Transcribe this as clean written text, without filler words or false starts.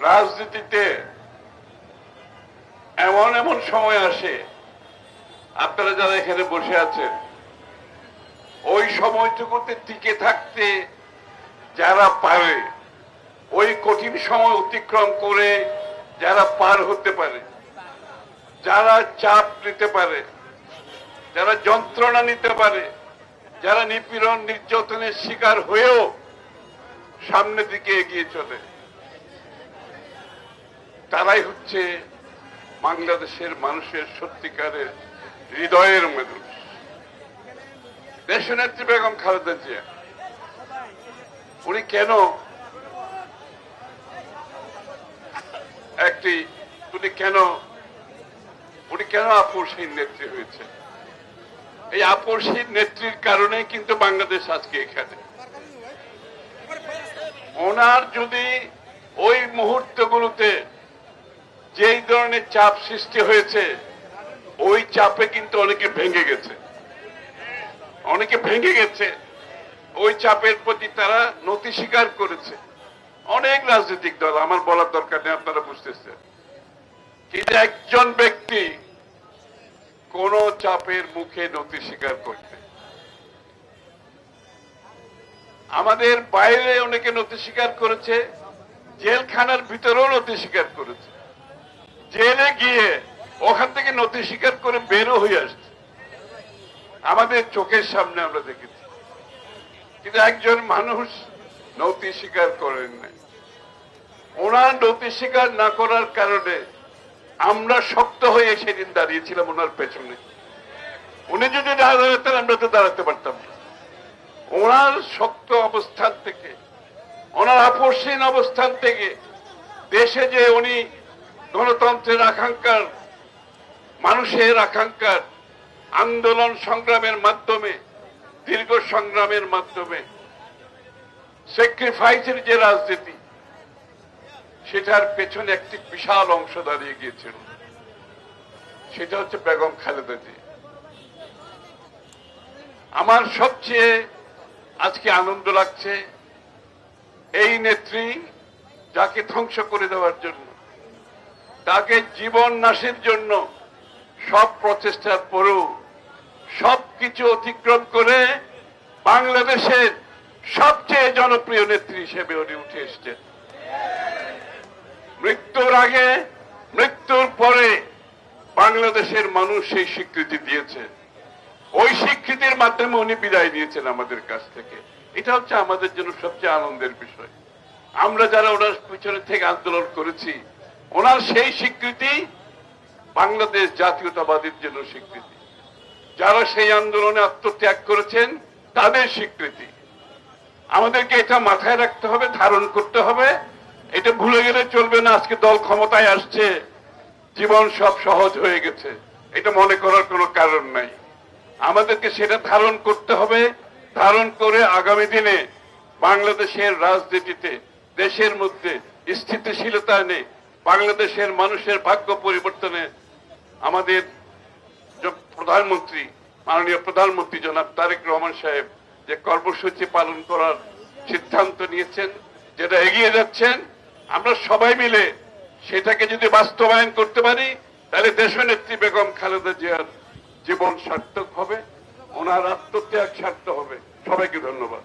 রাজনীতিতে এমন এমন সময় আসে, আপনারা যারা এখানে বসে আছেন, ওই সময়টুকুতে টিকে থাকতে যারা পারে, ওই কঠিন সময় অতিক্রম করে যারা পার হতে পারে, যারা চাপ নিতে পারে, যারা যন্ত্রণা নিতে পারে, যারা নিপীড়ন নির্যাতনের শিকার হয়েও সামনের দিকে এগিয়ে চলে, তারাই হচ্ছে বাংলাদেশের মানুষের সত্যিকারের হৃদয়ের মানুষ। দেশনেত্রী বেগম খালেদা জিয়া উনি কেন আপসহীন নেত্রী হয়েছে? এই আপসহীন নেত্রীর কারণে কিন্তু বাংলাদেশ আজকে এখানে। ওনার যদি ওই মুহূর্তগুলোতে যেই ধরনের চাপ সৃষ্টি হয়েছে, ওই চাপে কিন্তু অনেকে ভেঙে গেছে, ওই চাপের প্রতি তারা নতি স্বীকার করেছে। অনেক রাজনৈতিক দল, আমার বলার দরকার নেই, আপনারা বুঝতেছেন। কিন্তু একজন ব্যক্তি কোন চাপের মুখে নতি স্বীকার করতে, আমাদের বাইরে অনেকে নতি স্বীকার করেছে, জেলখানার ভিতরেও নতি স্বীকার করেছে, জেলে গিয়ে ওখান থেকে নতি স্বীকার করে বেরো হয়ে আসছে, আমাদের চোখের সামনে আমরা দেখেছি। কিন্তু একজন মানুষ নতি স্বীকার করেন নাই। ওনার নতি স্বীকার না করার কারণে আমরা শক্ত হয়ে সেদিন দাঁড়িয়েছিলাম ওনার পেছনে। উনি যদি দাঁড়াতেন আমরা তো দাঁড়াতে পারতাম না। ওনার শক্ত অবস্থান থেকে, ওনার আপসহীন অবস্থান থেকে দেশে যে উনি গণতন্ত্রের আকাঙ্ক্ষার, মানুষের আকাঙ্ক্ষার আন্দোলন সংগ্রামের মাধ্যমে, দীর্ঘ সংগ্রামের মাধ্যমে স্যাক্রিফাইসের যে রাজনীতি, সেটার পেছনে একটি বিশাল অংশ দাঁড়িয়ে গিয়েছিল, সেটা হচ্ছে বেগম খালেদা জিয়া। আমার সবচেয়ে আজকে আনন্দ লাগছে, এই নেত্রী যাকে ধ্বংস করে দেওয়ার জন্য, তাকে জীবন নাশের জন্য সব প্রচেষ্টার পরেও সবকিছু অতিক্রম করে বাংলাদেশের সবচেয়ে জনপ্রিয় নেত্রী হিসেবে উনি উঠে এসেছেন। মৃত্যুর আগে, মৃত্যুর পরে বাংলাদেশের মানুষ সেই স্বীকৃতি দিয়েছে। ওই স্বীকৃতির মাধ্যমে উনি বিদায় নিয়েছেন আমাদের কাছ থেকে। এটা হচ্ছে আমাদের জন্য সবচেয়ে আনন্দের বিষয়। আমরা যারা ওনার পিছনে থেকে আন্দোলন করেছি, ওনার সেই স্বীকৃতি বাংলাদেশ জাতীয়তাবাদীর জন্য স্বীকৃতি। যারা সেই আন্দোলনে আত্মত্যাগ করেছেন তাদের স্বীকৃতি। আমাদেরকে এটা মাথায় রাখতে হবে, ধারণ করতে হবে। এটা ভুলে গেলে চলবে না। আজকে দল ক্ষমতায় আসছে, জীবন সব সহজ হয়ে গেছে, এটা মনে করার কোনো কারণ নাই। আমাদেরকে সেটা ধারণ করতে হবে। ধারণ করে আগামী দিনে বাংলাদেশের রাজনীতিতে, দেশের মধ্যে স্থিতিশীলতা এনে বাংলাদেশের মানুষের ভাগ্য পরিবর্তনে আমাদের প্রধানমন্ত্রী, মাননীয় প্রধানমন্ত্রী জনাব তারেক রহমান সাহেব যে কর্মসূচি পালন করার সিদ্ধান্ত নিয়েছেন, যেটা এগিয়ে যাচ্ছেন, আমরা সবাই মিলে সেটাকে যদি বাস্তবায়ন করতে পারি, তাহলে দেশনেত্রী বেগম খালেদা জিয়ার জীবন সার্থক হবে, ওনার আত্মত্যাগ সার্থক হবে। সবাইকে ধন্যবাদ।